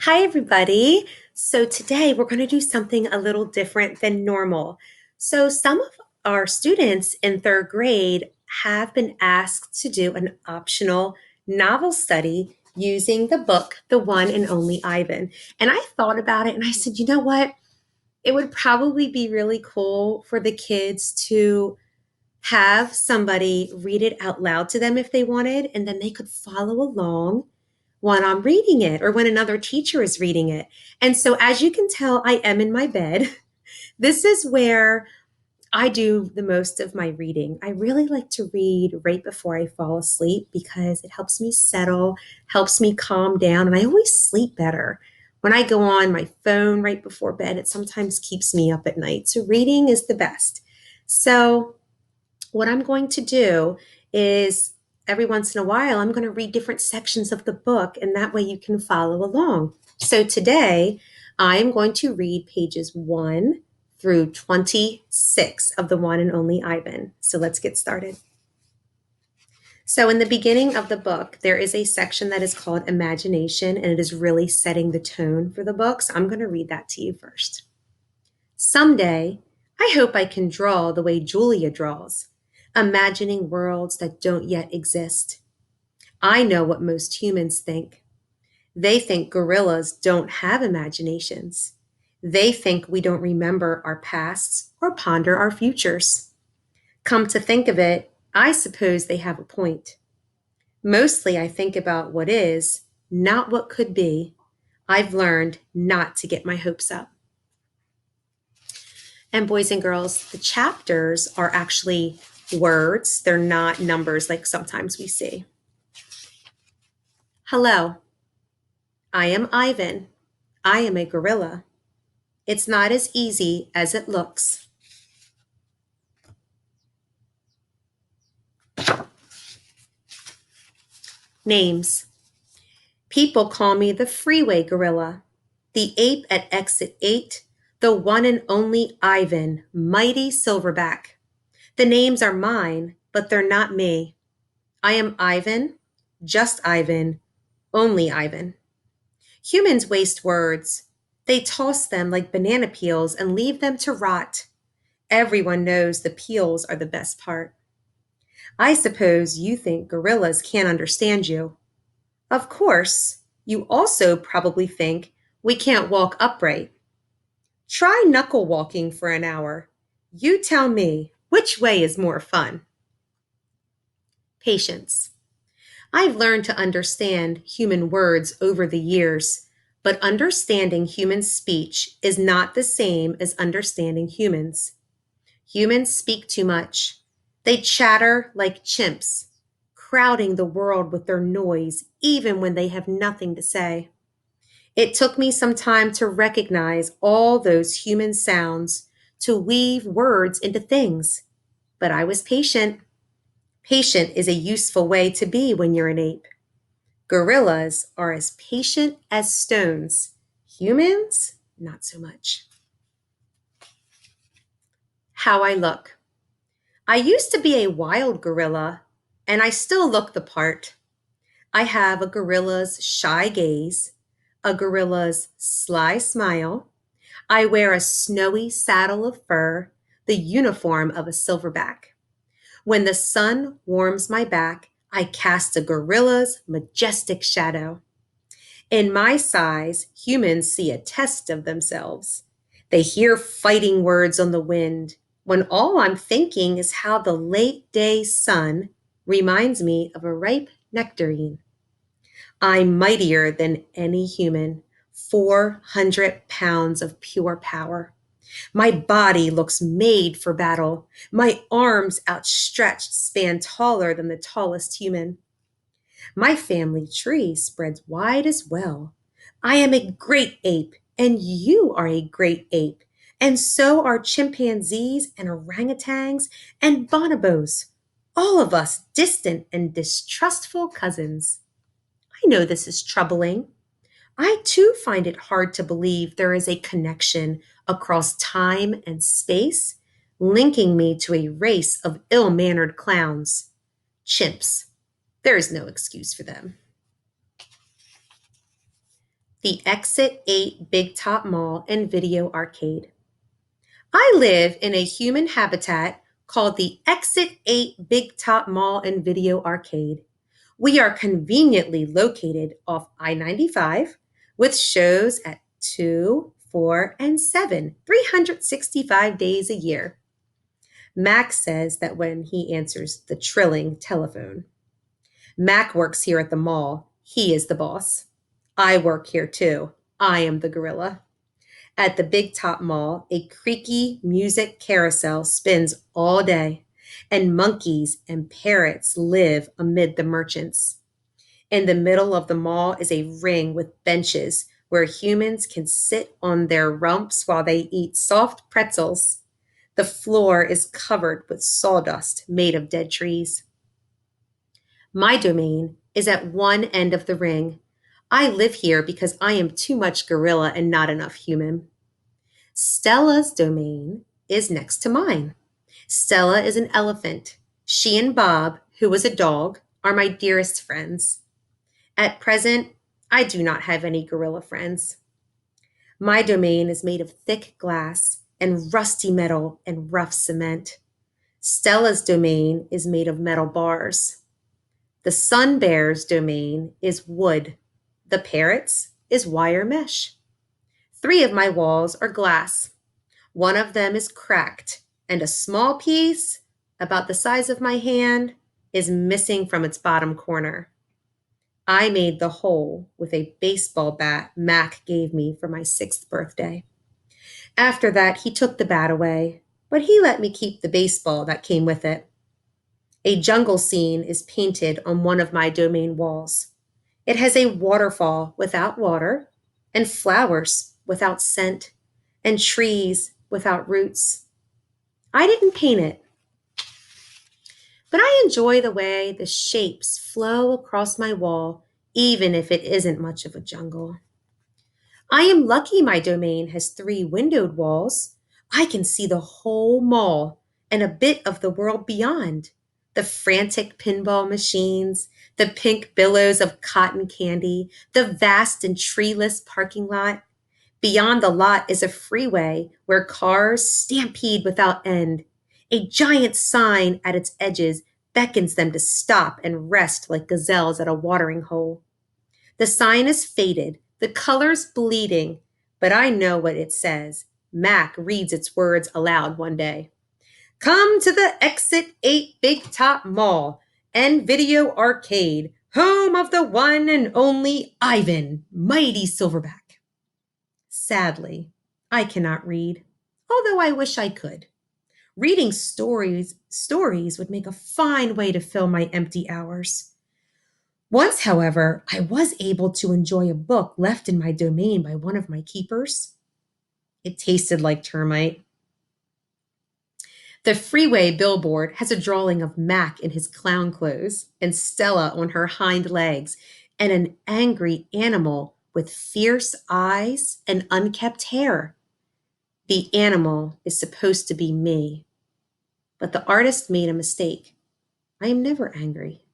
Hi, everybody. So today we're going to do something a little different than normal. So some of our students in third grade have been asked to do an optional novel study using the book, The One and Only Ivan. And I thought about it and I said, you know what? It would probably be really cool for the kids to have somebody read it out loud to them if they wanted, and then they could follow along when I'm reading it or when another teacher is reading it. And so, as you can tell, I am in my bed. This is where I do the most of my reading. I really like to read right before I fall asleep because it helps me settle, helps me calm down, and I always sleep better. When I go on my phone right before bed, it sometimes keeps me up at night. So, reading is the best. So, what I'm going to do is every once in a while, I'm going to read different sections of the book, and that way you can follow along. So today, I'm going to read pages 1 through 26 of The One and Only Ivan. So let's get started. So, in the beginning of the book, there is a section that is called Imagination, and it is really setting the tone for the book. So, I'm going to read that to you first. Someday, I hope I can draw the way Julia draws, imagining worlds that don't yet exist. I know what most humans think. They think gorillas don't have imaginations. They think we don't remember our pasts or ponder our futures. Come to think of it, I suppose they have a point. Mostly I think about what is, not what could be. I've learned not to get my hopes up. And boys and girls, the chapters are actually words. They're not numbers like sometimes we see. Hello, I am Ivan. I am a gorilla. It's not as easy as it looks. Names. People call me the freeway gorilla, the ape at exit 8, the one and only Ivan, mighty silverback. The names are mine, but they're not me. I am Ivan, just Ivan, only Ivan. Humans waste words. They toss them like banana peels and leave them to rot. Everyone knows the peels are the best part. I suppose you think gorillas can't understand you. Of course, you also probably think we can't walk upright. Try knuckle walking for an hour. You tell me which way is more fun. Patience. I've learned to understand human words over the years, but understanding human speech is not the same as understanding humans. Humans speak too much. They chatter like chimps, crowding the world with their noise even when they have nothing to say. It took me some time to recognize all those human sounds, to weave words into things, but I was patient. Patient is a useful way to be when you're an ape. Gorillas are as patient as stones. Humans, not so much. How I look. I used to be a wild gorilla, and I still look the part. I have a gorilla's shy gaze, a gorilla's sly smile. I wear a snowy saddle of fur, the uniform of a silverback. When the sun warms my back, I cast a gorilla's majestic shadow. In my size, humans see a test of themselves. They hear fighting words on the wind, when all I'm thinking is how the late day sun reminds me of a ripe nectarine. I'm mightier than any human, 400 pounds of pure power. My body looks made for battle. My arms outstretched span taller than the tallest human. My family tree spreads wide as well. I am a great ape, and you are a great ape, and so are chimpanzees and orangutans and bonobos, all of us distant and distrustful cousins. I know this is troubling. I too find it hard to believe there is a connection across time and space linking me to a race of ill mannered clowns. Chimps. There is no excuse for them. The Exit 8 Big Top Mall and Video Arcade. I live in a human habitat called the Exit 8 Big Top Mall and Video Arcade. We are conveniently located off I 95 with shows at 2, 4, and 7, 365 days a year. Max says that when he answers the trilling telephone. Mac works here at the mall. He is the boss. I work here too. I am the gorilla. At the Big Top Mall, a creaky music carousel spins all day, and monkeys and parrots live amid the merchants. In the middle of the mall is a ring with benches where humans can sit on their rumps while they eat soft pretzels. The floor is covered with sawdust made of dead trees. My domain is at one end of the ring. I live here because I am too much gorilla and not enough human. Stella's domain is next to mine. Stella is an elephant. She and Bob, who is a dog, are my dearest friends. At present, I do not have any gorilla friends. My domain is made of thick glass and rusty metal and rough cement. Stella's domain is made of metal bars. The sun bear's domain is wood. The parrot's is wire mesh. 3 of my walls are glass. One of them is cracked, and a small piece, about the size of my hand, is missing from its bottom corner. I made the hole with a baseball bat Mac gave me for my 6th birthday. After that, he took the bat away, but he let me keep the baseball that came with it. A jungle scene is painted on one of my domain walls. It has a waterfall without water, and flowers without scent, and trees without roots. I didn't paint it, but I enjoy the way the shapes flow across my wall, even if it isn't much of a jungle. I am lucky my domain has 3 windowed walls. I can see the whole mall and a bit of the world beyond. The frantic pinball machines, the pink billows of cotton candy, the vast and treeless parking lot. Beyond the lot is a freeway where cars stampede without end. A giant sign at its edges beckons them to stop and rest like gazelles at a watering hole. The sign is faded, the colors bleeding, but I know what it says. Mac reads its words aloud one day. Come to the Exit 8 Big Top Mall and Video Arcade, home of the one and only Ivan, mighty Silverback. Sadly, I cannot read, although I wish I could. Reading stories would make a fine way to fill my empty hours. Once, however, I was able to enjoy a book left in my domain by one of my keepers. It tasted like termite. The freeway billboard has a drawing of Mac in his clown clothes and Stella on her hind legs and an angry animal with fierce eyes and unkempt hair. The animal is supposed to be me, but the artist made a mistake. I am never angry.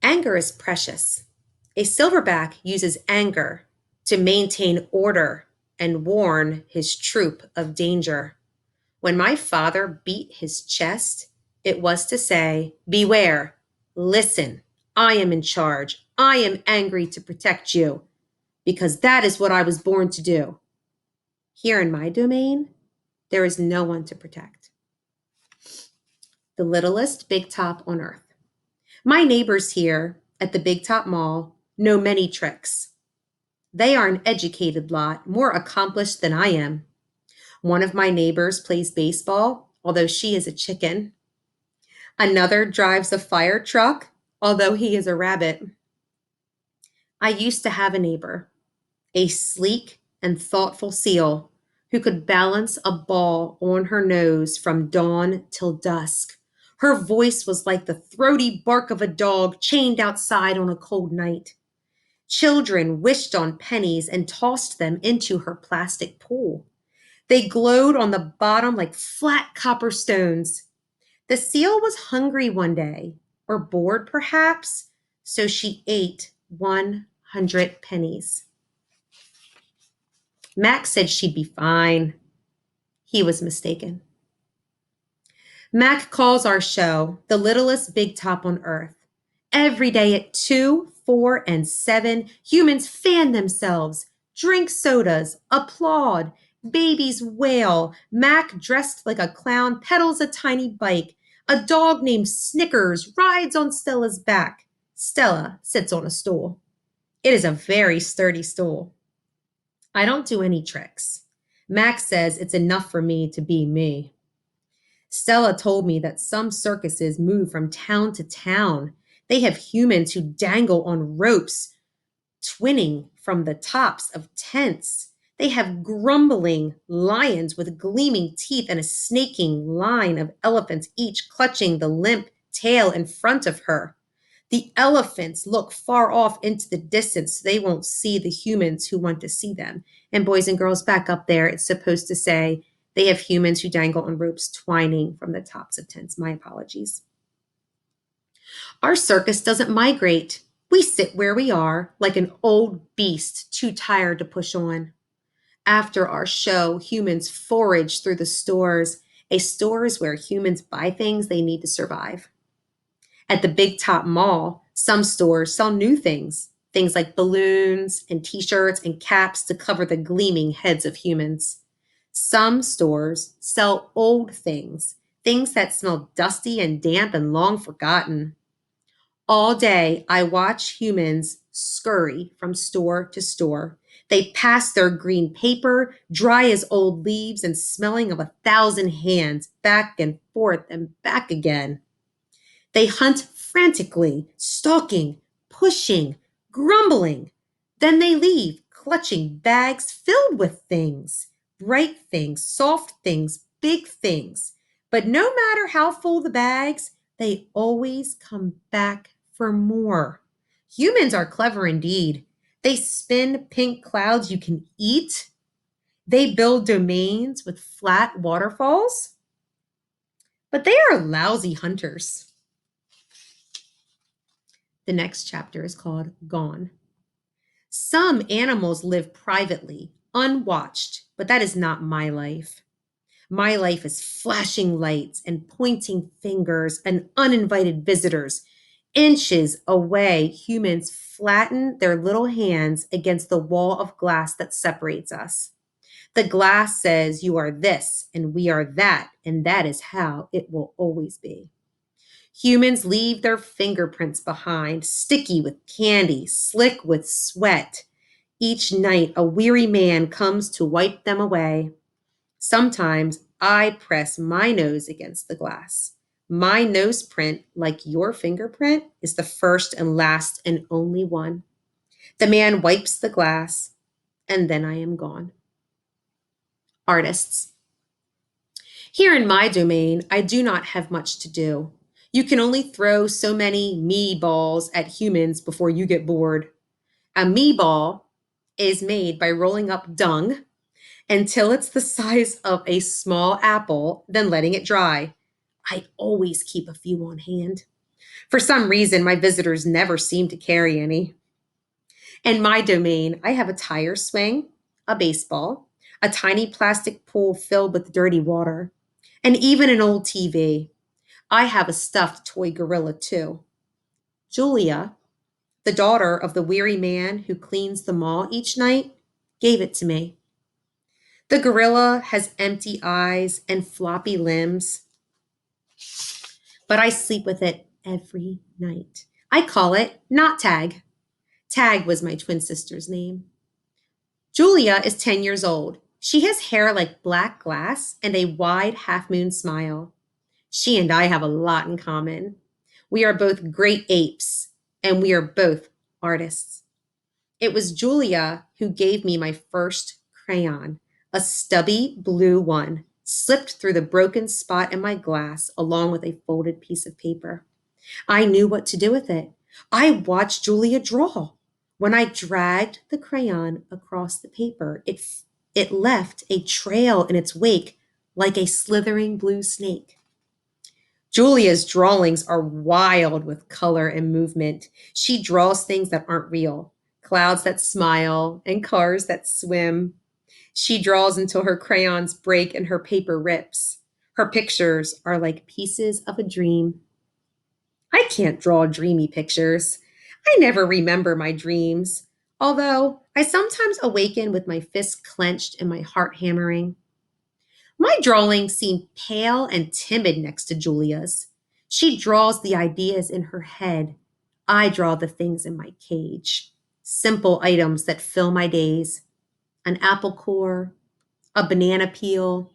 Anger is precious. A silverback uses anger to maintain order and warn his troop of danger. When my father beat his chest, it was to say, beware, listen, I am in charge. I am angry to protect you because that is what I was born to do. Here in my domain, there is no one to protect. The littlest big top on earth. My neighbors here at the Big Top Mall know many tricks. They are an educated lot, more accomplished than I am. One of my neighbors plays baseball, although she is a chicken. Another drives a fire truck, although he is a rabbit. I used to have a neighbor, a sleek and thoughtful seal who could balance a ball on her nose from dawn till dusk. Her voice was like the throaty bark of a dog chained outside on a cold night. Children wished on pennies and tossed them into her plastic pool. They glowed on the bottom like flat copper stones. The seal was hungry one day, or bored perhaps, so she ate 100 pennies. Max said she'd be fine. He was mistaken. Mac calls our show the littlest big top on earth. Every day at 2, 4, and 7, humans fan themselves, drink sodas, applaud, babies wail. Mac, dressed like a clown, pedals a tiny bike. A dog named Snickers rides on Stella's back. Stella sits on a stool. It is a very sturdy stool. I don't do any tricks. Max says it's enough for me to be me. Stella told me that some circuses move from town to town. They have humans who dangle on ropes, twinning from the tops of tents. They have grumbling lions with gleaming teeth and a snaking line of elephants, each clutching the limp tail in front of her. The elephants look far off into the distance so they won't see the humans who want to see them. And boys and girls, back up there, it's supposed to say they have humans who dangle on ropes twining from the tops of tents. My apologies. Our circus doesn't migrate. We sit where we are, like an old beast too tired to push on. After our show, humans forage through the stores. A store is where humans buy things they need to survive. At the Big Top Mall, some stores sell new things, things like balloons and t-shirts and caps to cover the gleaming heads of humans. Some stores sell old things, things that smell dusty and damp and long forgotten. All day, I watch humans scurry from store to store. They pass their green paper, dry as old leaves and smelling of 1,000 hands, back and forth and back again. They hunt frantically, stalking, pushing, grumbling. Then they leave, clutching bags filled with things, bright things, soft things, big things. But no matter how full the bags, they always come back for more. Humans are clever indeed. They spin pink clouds you can eat. They build domains with flat waterfalls. But they are lousy hunters. The next chapter is called Gone. Some animals live privately, unwatched, but that is not my life. My life is flashing lights and pointing fingers and uninvited visitors. Inches away, humans flatten their little hands against the wall of glass that separates us. The glass says you are this and we are that, and that is how it will always be. Humans leave their fingerprints behind, sticky with candy, slick with sweat. Each night, a weary man comes to wipe them away. Sometimes I press my nose against the glass. My nose print, like your fingerprint, is the first and last and only one. The man wipes the glass, and then I am gone. Artists. Here in my domain, I do not have much to do. You can only throw so many me balls at humans before you get bored. A me ball is made by rolling up dung until it's the size of a small apple, then letting it dry. I always keep a few on hand. For some reason, my visitors never seem to carry any. In my domain, I have a tire swing, a baseball, a tiny plastic pool filled with dirty water, and even an old TV. I have a stuffed toy gorilla too. Julia, the daughter of the weary man who cleans the mall each night, gave it to me. The gorilla has empty eyes and floppy limbs, but I sleep with it every night. I call it Not Tag. Tag was my twin sister's name. Julia is 10 years old. She has hair like black glass and a wide half-moon smile. She and I have a lot in common. We are both great apes, and we are both artists. It was Julia who gave me my first crayon, a stubby blue one, slipped through the broken spot in my glass along with a folded piece of paper. I knew what to do with it. I watched Julia draw. When I dragged the crayon across the paper, it left a trail in its wake like a slithering blue snake. Julia's drawings are wild with color and movement. She draws things that aren't real, clouds that smile and cars that swim. She draws until her crayons break and her paper rips. Her pictures are like pieces of a dream. I can't draw dreamy pictures. I never remember my dreams, although I sometimes awaken with my fists clenched and my heart hammering. My drawings seem pale and timid next to Julia's. She draws the ideas in her head. I draw the things in my cage. Simple items that fill my days: an apple core, a banana peel,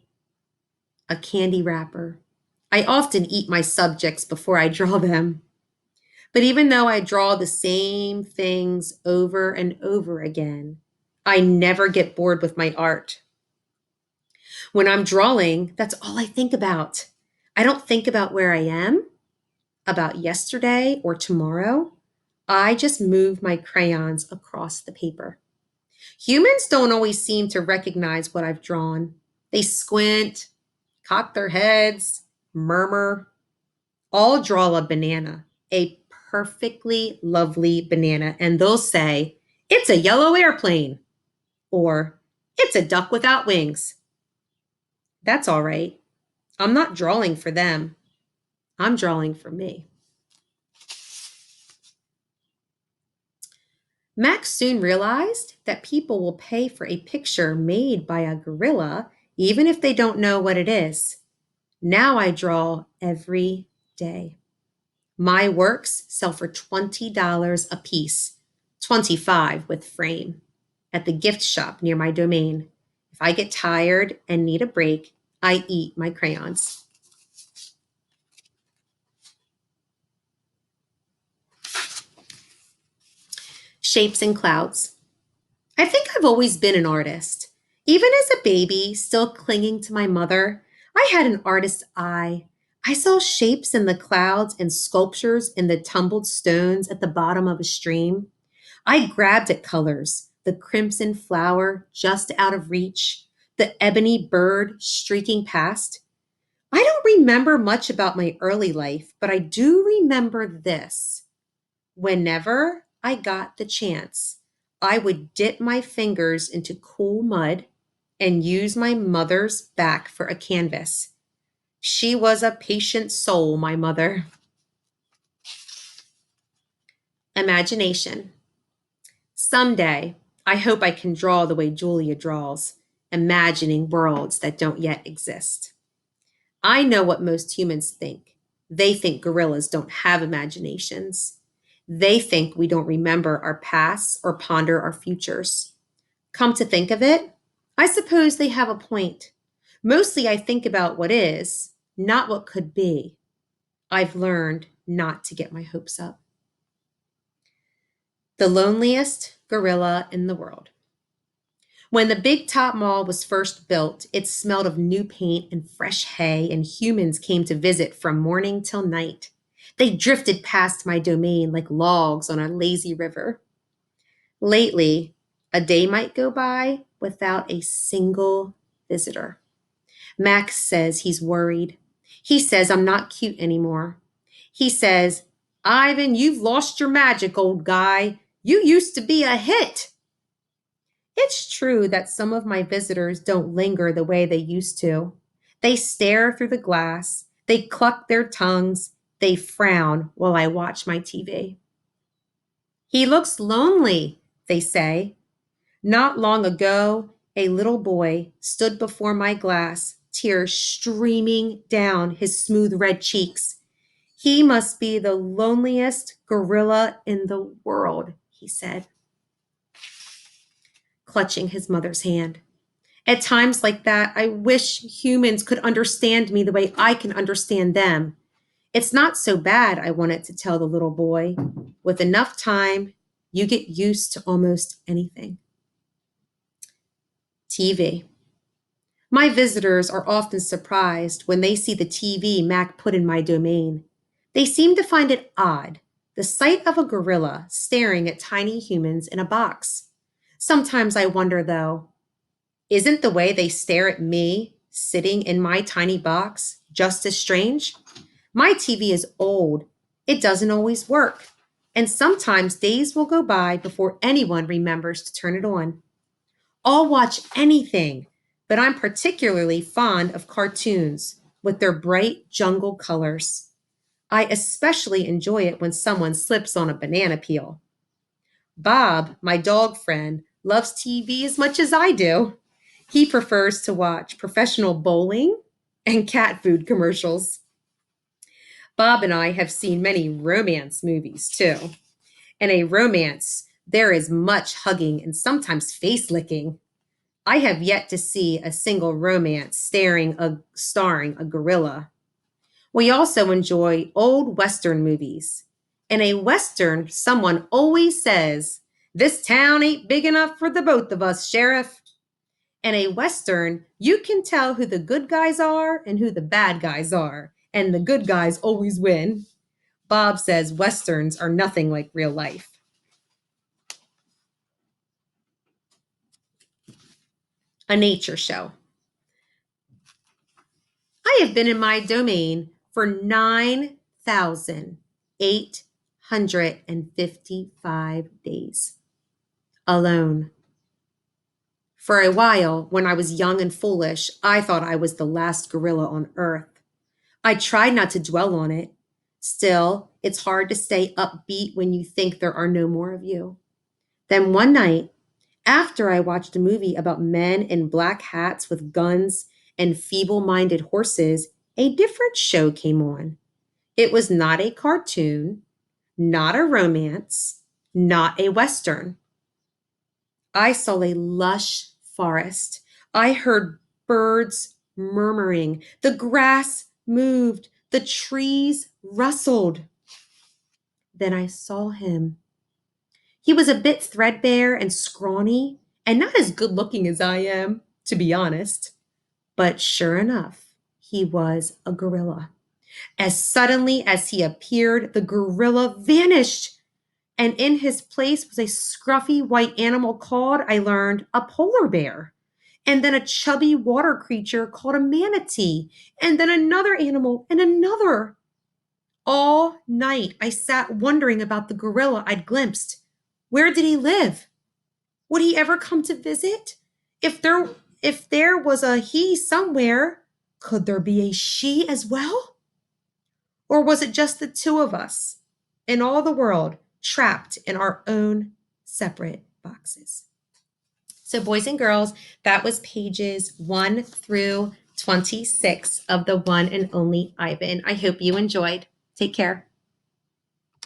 a candy wrapper. I often eat my subjects before I draw them. But even though I draw the same things over and over again, I never get bored with my art. When I'm drawing, that's all I think about. I don't think about where I am, about yesterday or tomorrow. I just move my crayons across the paper. Humans don't always seem to recognize what I've drawn. They squint, cock their heads, murmur. I'll draw a banana, a perfectly lovely banana, and they'll say, "It's a yellow airplane," or "It's a duck without wings." That's all right. I'm not drawing for them. I'm drawing for me. Max soon realized that people will pay for a picture made by a gorilla even if they don't know what it is. Now I draw every day. My works sell for $20 a piece, 25 with frame, at the gift shop near my domain. If I get tired and need a break, I eat my crayons. Shapes and clouds. I think I've always been an artist. Even as a baby, still clinging to my mother, I had an artist's eye. I saw shapes in the clouds and sculptures in the tumbled stones at the bottom of a stream. I grabbed at colors: the crimson flower just out of reach, the ebony bird streaking past. I don't remember much about my early life, but I do remember this. Whenever I got the chance, I would dip my fingers into cool mud and use my mother's back for a canvas. She was a patient soul, my mother. Imagination. Someday, I hope I can draw the way Julia draws, imagining worlds that don't yet exist. I know what most humans think. They think gorillas don't have imaginations. They think we don't remember our pasts or ponder our futures. Come to think of it, I suppose they have a point. Mostly I think about what is, not what could be. I've learned not to get my hopes up. The loneliest gorilla in the world. When the Big Top Mall was first built, it smelled of new paint and fresh hay, and humans came to visit from morning till night. They drifted past my domain like logs on a lazy river. Lately, a day might go by without a single visitor. Max says he's worried. He says I'm not cute anymore. He says, "Ivan, you've lost your magic, old guy. You used to be a hit." It's true that some of my visitors don't linger the way they used to. They stare through the glass, they cluck their tongues, they frown while I watch my TV. "He looks lonely," they say. Not long ago, a little boy stood before my glass, tears streaming down his smooth red cheeks. "He must be the loneliest gorilla in the world," he said, clutching his mother's hand. At times like that, I wish humans could understand me the way I can understand them. "It's not so bad," I wanted to tell the little boy. "With enough time, you get used to almost anything." TV. My visitors are often surprised when they see the TV Mac put in my domain. They seem to find it odd, the sight of a gorilla staring at tiny humans in a box. Sometimes I wonder, though, isn't the way they stare at me, sitting in my tiny box, just as strange? My TV is old. It doesn't always work. And sometimes days will go by before anyone remembers to turn it on. I'll watch anything, but I'm particularly fond of cartoons with their bright jungle colors. I especially enjoy it when someone slips on a banana peel. Bob, my dog friend, loves TV as much as I do. He prefers to watch professional bowling and cat food commercials. Bob and I have seen many romance movies too. In a romance, there is much hugging and sometimes face licking. I have yet to see a single romance starring a gorilla. We also enjoy old Western movies. In a Western, someone always says, "This town ain't big enough for the both of us, Sheriff." In a Western, you can tell who the good guys are and who the bad guys are, and the good guys always win. Bob says Westerns are nothing like real life. A nature show. I have been in my domain for 9,855 days alone. For a while, when I was young and foolish, I thought I was the last gorilla on earth. I tried not to dwell on it. Still, it's hard to stay upbeat when you think there are no more of you. Then one night, after I watched a movie about men in black hats with guns and feeble minded horses, a different show came on. It was not a cartoon, not a romance, not a Western. I saw a lush forest. I heard birds murmuring. The grass moved. The trees rustled. Then I saw him. He was a bit threadbare and scrawny, and not as good looking as I am, to be honest. But sure enough, he was a gorilla. As suddenly as he appeared, the gorilla vanished, and in his place was a scruffy white animal called, I learned, a polar bear. And then a chubby water creature called a manatee, and then another animal and another. All night I sat wondering about the gorilla I'd glimpsed. Where did he live? Would he ever come to visit? If there was a he somewhere, could there be a she as well? Or was it just the two of us in all the world trapped in our own separate boxes? So, boys and girls, that was pages 1 through 26 of the one and only Ivan. I hope you enjoyed. Take care.